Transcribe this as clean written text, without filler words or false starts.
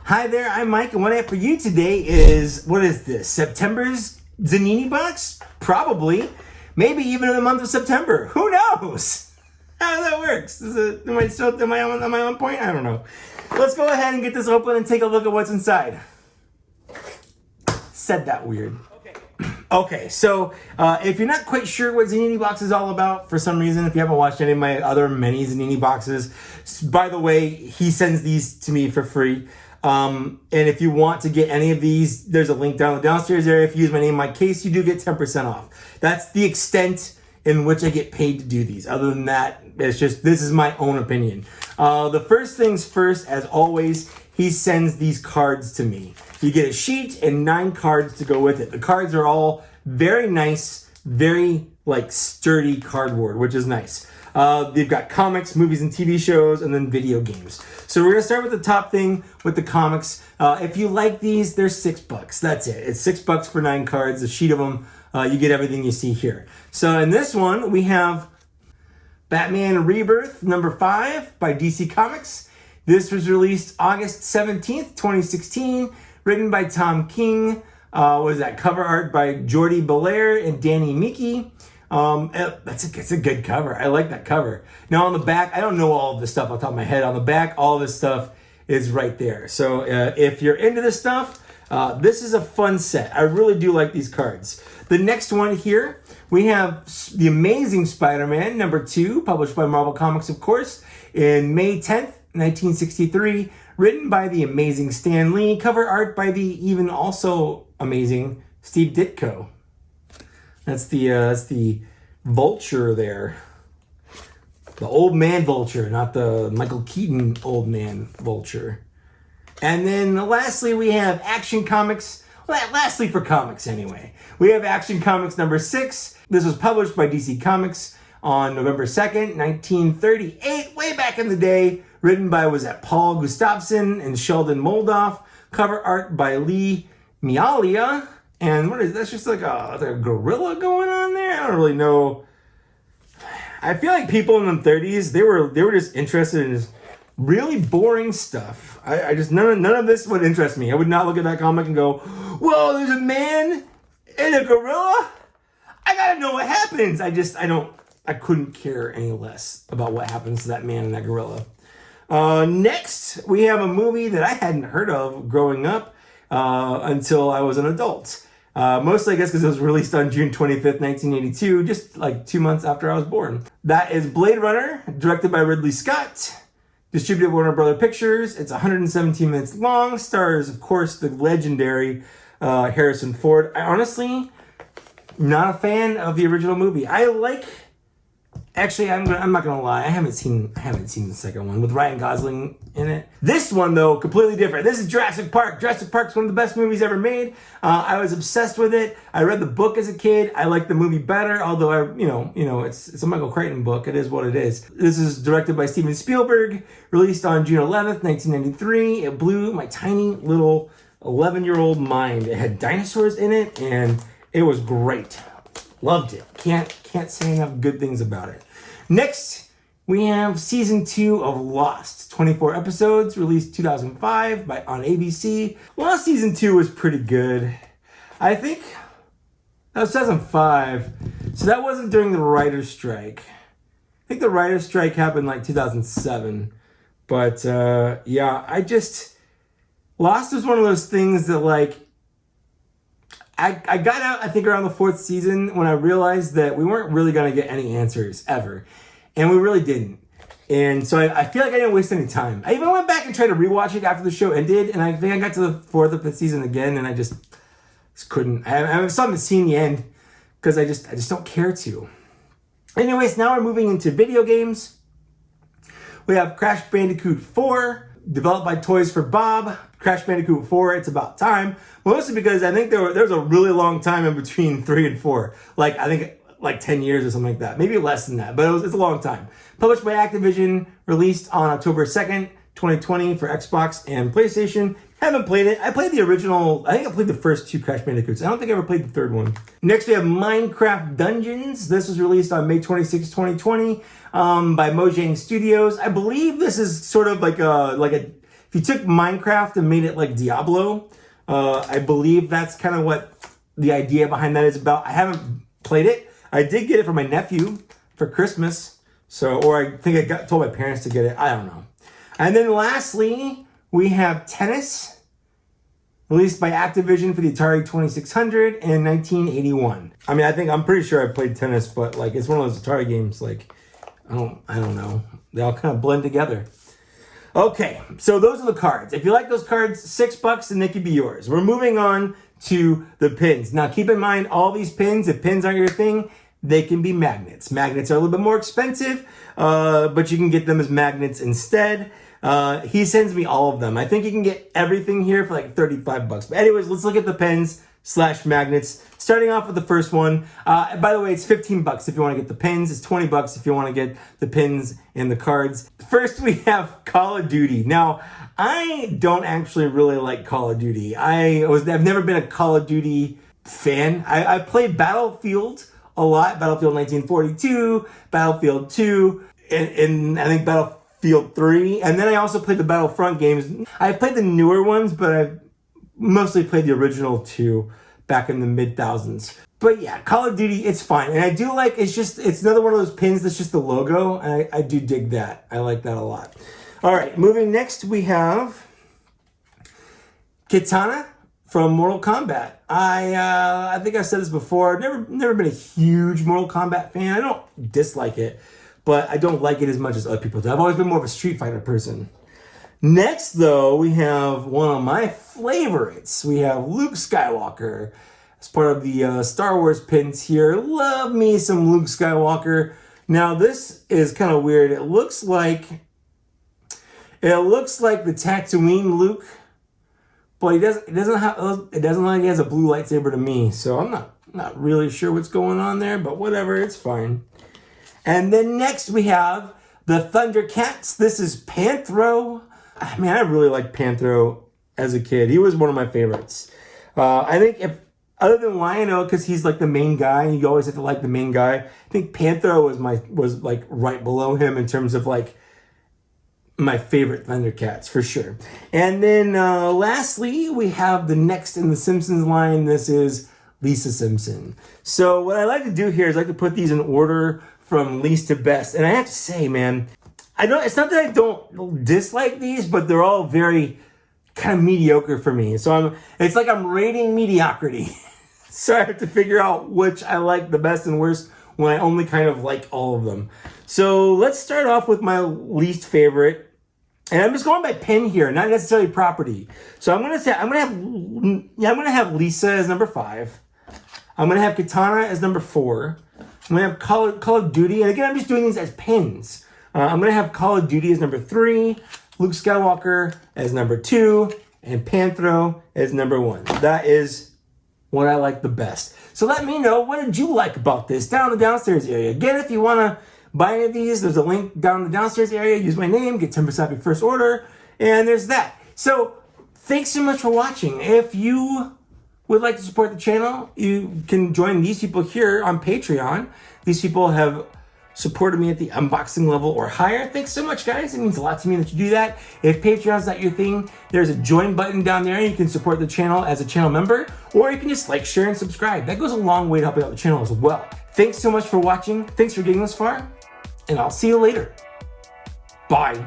Hi there, I'm Mike, and what I have for you today is, what is this, September's Zanini Box? Probably. Maybe even in the month of September. Who knows? How that works. Am I on point? I don't know. Let's go ahead and get this open and take a look at what's inside. Said that weird. Okay, so if you're not quite sure what Zanini Box is all about, for some reason, if you haven't watched any of my other many Zanini Boxes, by the way, he sends these to me for free. And if you want to get any of these, there's a link down the downstairs area. If you use my name, mikekaess, you do get 10% off. That's the extent in which I get paid to do these. Other than that, it's just, this is my own opinion. The first things first, as always, he sends these cards to me. You get a sheet and 9 cards to go with it. The cards are all very nice, very sturdy cardboard, which is nice. They've got comics, movies and TV shows, and then video games. So we're gonna start with the top thing with the comics. If you like these, they're $6. That's it. It's $6 for 9 cards, a sheet of them. You get everything you see here. So in this one, we have Batman Rebirth #5 by DC Comics. This was released August 17th, 2016, written by Tom King. Was that cover art by Jordi Belair and Danny Miki. It's a good cover. I like that cover. Now on the back, I don't know all of this stuff off the top of my head. On the back, all of this stuff is right there. So if you're into this stuff, this is a fun set. I really do like these cards. The next one here, we have The Amazing Spider-Man #2, published by Marvel Comics, of course, in May 10th, 1963, written by the amazing Stan Lee, cover art by the even also amazing Steve Ditko. That's the Vulture there. The old man Vulture, not the Michael Keaton old man Vulture. And then lastly, we have Action Comics. Well, lastly for comics anyway. We have Action Comics #6. This was published by DC Comics on November 2nd, 1938, way back in the day. Written by, Paul Gustafson and Sheldon Moldoff. Cover art by Lee Mialia. And what is that's just like a gorilla going on there? I don't really know. I feel like people in the 30s, they were just interested in just really boring stuff. I just none of this would interest me. I would not look at that comic and go, "Whoa, there's a man and a gorilla? I gotta know what happens." I couldn't care any less about what happens to that man and that gorilla. Next, we have a movie that I hadn't heard of growing up until I was an adult. Mostly, I guess, because it was released on June 25th, 1982, just 2 months after I was born. That is Blade Runner, directed by Ridley Scott, distributed by Warner Brother Pictures. It's 117 minutes long, stars, of course, the legendary Harrison Ford. I honestly, not a fan of the original movie. Actually, I'm not gonna lie. I haven't seen the second one with Ryan Gosling in it. This one, though, completely different. This is Jurassic Park. Jurassic Park's one of the best movies ever made. I was obsessed with it. I read the book as a kid. I like the movie better, although it's a Michael Crichton book. It is what it is. This is directed by Steven Spielberg. Released on June 11th, 1993. It blew my tiny little 11-year-old mind. It had dinosaurs in it, and it was great. Loved it. Can't say enough good things about it. Next, we have season 2 of Lost. 24 episodes, released 2005 on ABC. Lost season 2 was pretty good. I think that was 2005. So that wasn't during the writer's strike. I think the writer's strike happened 2007. But Lost was one of those things that I got out, I think, around the 4th season when I realized that we weren't really going to get any answers ever. And we really didn't. And so I feel like I didn't waste any time. I even went back and tried to rewatch it after the show ended. And I think I got to the 4th or 5th season again. And I just couldn't. I still haven't seen the end because I just don't care to. Anyways, now we're moving into video games. We have Crash Bandicoot 4, developed by Toys for Bob. Crash Bandicoot 4, it's about time. Mostly because I think there was a really long time in between 3 and 4. I think 10 years or something like that. Maybe less than that, but it's a long time. Published by Activision, released on October 2nd, 2020 for Xbox and PlayStation. Haven't played it. I played the original. I think I played the first 2 Crash Bandicoots. I don't think I ever played the 3rd one. Next, we have Minecraft Dungeons. This was released on May 26, 2020 by Mojang Studios. I believe this is sort of like a if you took Minecraft and made it like Diablo, I believe that's kind of what the idea behind that is about. I haven't played it. I did get it for my nephew for Christmas. So, or I think I told my parents to get it. I don't know. And then lastly, we have Tennis, released by Activision for the Atari 2600 in 1981. I mean, I'm pretty sure I played Tennis, but like it's one of those Atari games. Like, I don't know. They all kind of blend together. Okay, so those are the cards. If you like those cards, $6 and they could be yours. We're moving on to the pins. Now, keep in mind, all these pins, if pins aren't your thing, they can be magnets. Magnets are a little bit more expensive, but you can get them as magnets instead. He sends me all of them. I think you can get everything here for like $35. But anyways, let's look at the pins / magnets. Starting off with the first one. By the way, it's $15 if you want to get the pins. It's $20 if you want to get the pins and the cards. First, we have Call of Duty. Now, I don't actually really like Call of Duty. I've never been a Call of Duty fan. I played Battlefield a lot. Battlefield 1942, Battlefield 2, and I think Battlefield 3. And then I also played the Battlefront games. I've played the newer ones, but I've mostly played the original 2 back in the mid-thousands. But yeah, Call of Duty, it's fine. And I do like, it's another one of those pins that's just the logo. And I do dig that. I like that a lot. All right, moving next, we have Katana from Mortal Kombat. I think I've said this before. Never been a huge Mortal Kombat fan. I don't dislike it, but I don't like it as much as other people do. I've always been more of a Street Fighter person. Next, though, we have one of my favorites. We have Luke Skywalker as part of the Star Wars pins here. Love me some Luke Skywalker. Now, this is kind of weird. It looks like the Tatooine Luke, but it doesn't look like he has a blue lightsaber to me. So I'm not really sure what's going on there, but whatever, it's fine. And then next we have the Thundercats. This is Panthro. I mean, I really liked Panthro as a kid. He was one of my favorites. I think other than Lion-O, because he's like the main guy, and you always have to like the main guy. I think Panthro was like right below him in terms of like my favorite Thundercats for sure. And then lastly, we have the next in the Simpsons line. This is Lisa Simpson. So what I like to do here is I like to put these in order from least to best. And I have to say, man, it's not that I don't dislike these, but they're all very kind of mediocre for me. So it's like I'm rating mediocrity. So I have to figure out which I like the best and worst when I only kind of like all of them. So let's start off with my least favorite. And I'm just going by pin here, not necessarily property. So I'm gonna have Lisa as number 5. I'm gonna have Katana as number 4. I'm gonna have Call of Duty, and again, I'm just doing these as pins. I'm gonna have Call of Duty as number 3, Luke Skywalker as number 2, and Panthro as number 1. That is what I like the best. So let me know, what did you like about this down in the downstairs area? Again, if you wanna buy any of these, there's a link down in the downstairs area. Use my name, get 10% off your first order, and there's that. So thanks so much for watching. If you would like to support the channel, you can join these people here on Patreon. These people have supported me at the unboxing level or higher. Thanks so much, guys. It means a lot to me that you do that. If Patreon's not your thing, there's a join button down there. You can support the channel as a channel member, or you can just like, share, and subscribe. That goes a long way to helping out the channel as well. Thanks so much for watching. Thanks for getting this far, and I'll see you later. Bye.